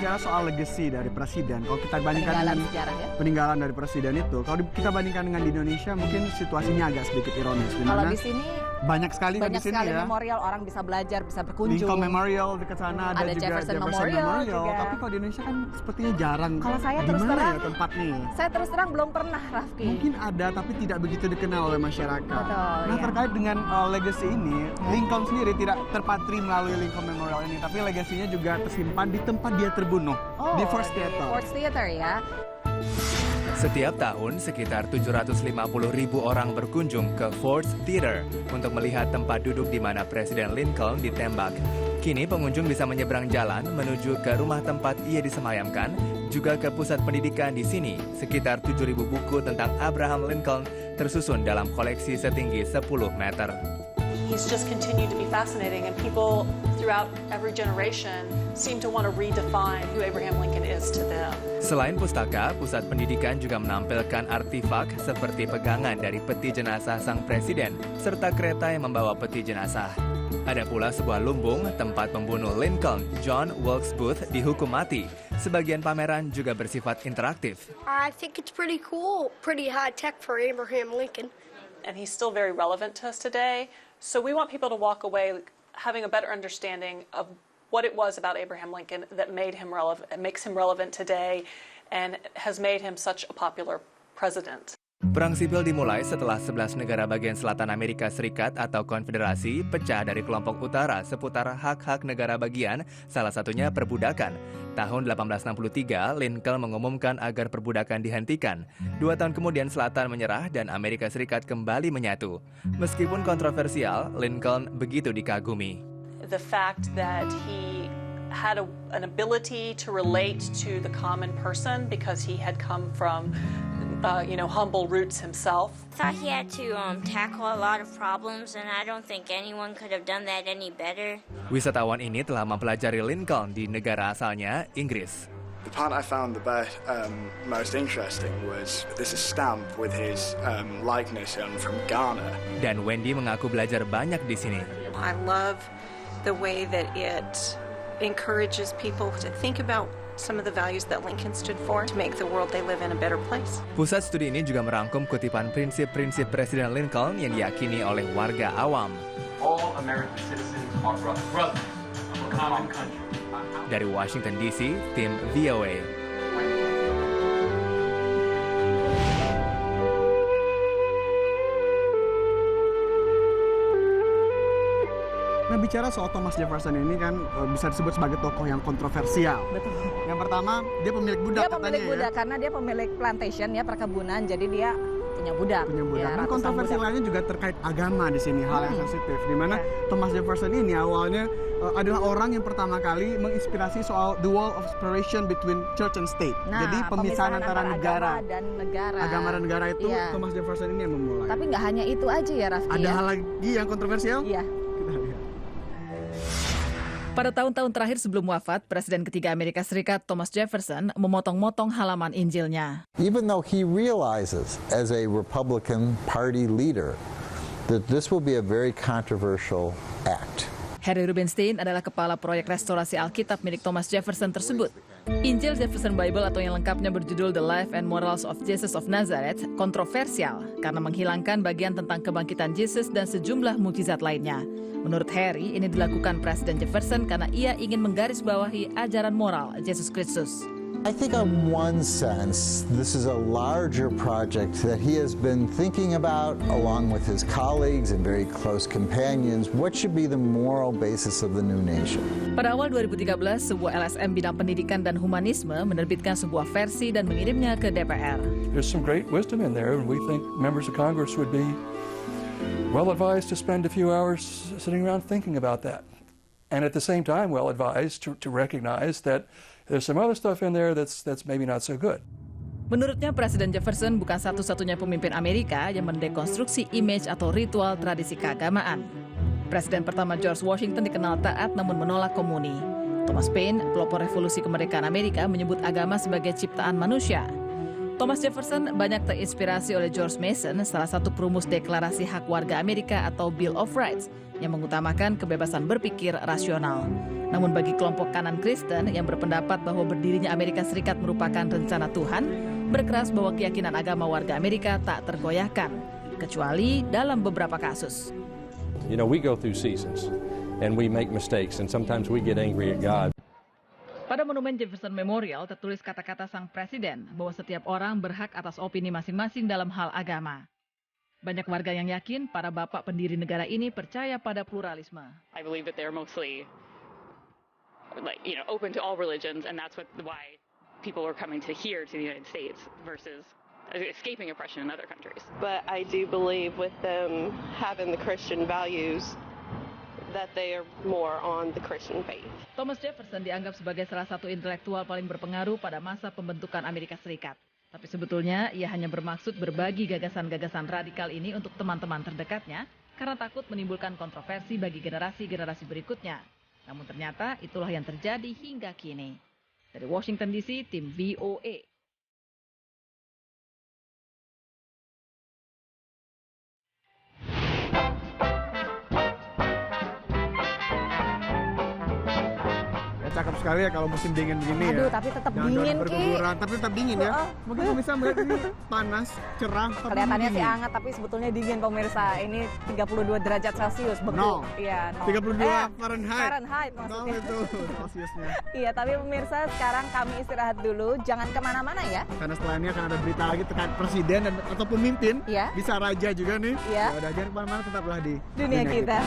bicara soal legacy dari presiden, kalau kita bandingkan dengan sejarah, ya? peninggalan dari presiden itu, kalau kita bandingkan dengan di Indonesia, mungkin situasinya agak sedikit ironis. Kalau di sini banyak sekali di sini ya. memorial, orang bisa belajar, bisa berkunjung. Lincoln Memorial dekat sana ada juga Jefferson Memorial juga. Tapi kalau di Indonesia kan sepertinya jarang. Kalau saya di terus mana terang, ya tempatnya? Saya terus terang belum pernah, Rafki. Mungkin ada tapi tidak begitu dikenal oleh masyarakat. Betul, nah, ya. terkait dengan legacy ini, Lincoln sendiri tidak terpatri melalui Lincoln Memorial ini, tapi legasinya juga tersimpan di tempat dia terbunuh, di Ford Theater. Ford Theater ya. Setiap tahun, sekitar 750.000 orang berkunjung ke Ford Theater untuk melihat tempat duduk di mana Presiden Lincoln ditembak. Kini pengunjung bisa menyeberang jalan menuju ke rumah tempat ia disemayamkan, juga ke pusat pendidikan di sini. Sekitar 7.000 buku tentang Abraham Lincoln tersusun dalam koleksi setinggi 10 meter. He's just continued to be fascinating, and people throughout every generation seem to want to redefine who Abraham Lincoln is to them. Selain pustaka, pusat pendidikan juga menampilkan artefak seperti pegangan dari peti jenazah sang presiden, serta kereta yang membawa peti jenazah. Ada pula sebuah lumbung tempat pembunuh Lincoln, John Wilkes Booth, dihukum mati. Sebagian pameran juga bersifat interaktif. I think it's pretty cool, pretty high tech for Abraham Lincoln. And he's still very relevant to us today. So we want people to walk away having a better understanding of what it was about Abraham Lincoln that made him relevant, makes him relevant today, and has made him such a popular president. Perang sipil dimulai setelah 11 negara bagian selatan Amerika Serikat atau konfederasi pecah dari kelompok utara seputar hak-hak negara bagian, salah satunya perbudakan. Tahun 1863, Lincoln mengumumkan agar perbudakan dihentikan. 2 tahun kemudian selatan menyerah dan Amerika Serikat kembali menyatu. Meskipun kontroversial, Lincoln begitu dikagumi. The fact that he had an ability to relate to the common person because he had come from humble roots himself. I thought he had to tackle a lot of problems, and I don't think anyone could have done that any better. Wisatawan ini telah mempelajari Lincoln di negara asalnya, Inggris. The part I found the most interesting was this stamp with his likeness from Ghana. Dan Wendy mengaku belajar banyak di sini. I love the way that it encourages people to think about some of the values that Lincoln stood for to make the world they live in a better place. Pusat studi ini juga merangkum kutipan prinsip-prinsip Presiden Lincoln yang diyakini oleh warga awam. All American citizens are brothers of a common country. Dari Washington DC, tim VOA. Nah, bicara soal Thomas Jefferson ini kan bisa disebut sebagai tokoh yang kontroversial. Betul. Yang pertama, dia pemilik budak Dia pemilik budak ya. karena dia pemilik plantation ya, perkebunan, jadi dia punya budak. Ya, dan kontroversi lainnya juga terkait agama di sini, hal yang sensitif. Di mana Thomas Jefferson ini awalnya adalah orang yang pertama kali menginspirasi soal the wall of separation between church and state. Nah, jadi pemisahan antara negara. Agama dan negara. Agama dan negara itu Thomas Jefferson ini yang memulai. Tapi nggak hanya itu aja ya, Rafki. Ada hal lagi yang kontroversial? Iya. Kita lihat. Pada tahun-tahun terakhir sebelum wafat, Presiden ketiga Amerika Serikat Thomas Jefferson memotong-motong halaman Injilnya. Even though he realizes as a Republican Party leader that this will be a very controversial act. Harry Rubenstein adalah kepala proyek restorasi Alkitab milik Thomas Jefferson tersebut. Injil Jefferson Bible atau yang lengkapnya berjudul The Life and Morals of Jesus of Nazareth kontroversial karena menghilangkan bagian tentang kebangkitan Yesus dan sejumlah mukjizat lainnya. Menurut Harry, ini dilakukan Presiden Jefferson karena ia ingin menggarisbawahi ajaran moral Yesus Kristus. I think in one sense, this is a larger project that he has been thinking about along with his colleagues and very close companions. What should be the moral basis of the new nation? Pada awal 2013, sebuah LSM bidang pendidikan dan humanisme menerbitkan sebuah versi dan mengirimnya ke DPR. There's some great wisdom in there, and we think members of Congress would be well advised to spend a few hours sitting around thinking about that. And at the same time, well advised to recognize that there's some other stuff in there that's maybe not so good. Menurutnya Presiden Jefferson bukan satu-satunya pemimpin Amerika yang mendekonstruksi image atau ritual tradisi keagamaan. Presiden pertama George Washington dikenal taat namun menolak komuni. Thomas Paine, pelopor revolusi kemerdekaan Amerika, menyebut agama sebagai ciptaan manusia. Thomas Jefferson banyak terinspirasi oleh George Mason, salah satu perumus Deklarasi Hak Warga Amerika atau Bill of Rights, yang mengutamakan kebebasan berpikir rasional. Namun bagi kelompok kanan Kristen yang berpendapat bahwa berdirinya Amerika Serikat merupakan rencana Tuhan, berkeras bahwa keyakinan agama warga Amerika tak tergoyahkan, kecuali dalam beberapa kasus. You know, we go through seasons and we make mistakes and sometimes we get angry at God. Pada Monumen Jefferson Memorial tertulis kata-kata sang presiden bahwa setiap orang berhak atas opini masing-masing dalam hal agama. Banyak warga yang yakin para bapak pendiri negara ini percaya pada pluralisme. I believe that they're mostly open to all religions, and that's why people are coming to here to the United States versus escaping oppression in other countries. But I do believe with them having the Christian values that they are more on the Christian faith. Thomas Jefferson dianggap sebagai salah satu intelektual paling berpengaruh pada masa pembentukan Amerika Serikat. Tapi sebetulnya ia hanya bermaksud berbagi gagasan-gagasan radikal ini untuk teman-teman terdekatnya karena takut menimbulkan kontroversi bagi generasi-generasi berikutnya. Namun ternyata itulah yang terjadi hingga kini. Dari Washington DC, tim VOA. Cakep sekali ya kalau musim dingin begini. Aduh, ya. tapi tetap Jangan dingin, Ki. berguguran, tapi tetap dingin ya. Mungkin pemirsa melihat ini panas, cerah, tapi Kelihatannya sih dingin. hangat, tapi sebetulnya dingin pemirsa. Ini 32 derajat Celcius. Beku. No. Iya, no. 32 Fahrenheit. Fahrenheit No, maksudnya. itu Celsiusnya. Iya, tapi pemirsa sekarang kami istirahat dulu. Jangan kemana-mana ya. Karena setelah ini akan ada berita lagi terkait presiden atau pemimpin. Iya. Bisa raja juga nih. Iya. Ya udah, jangan kemana-mana, tetaplah di Dunia kita.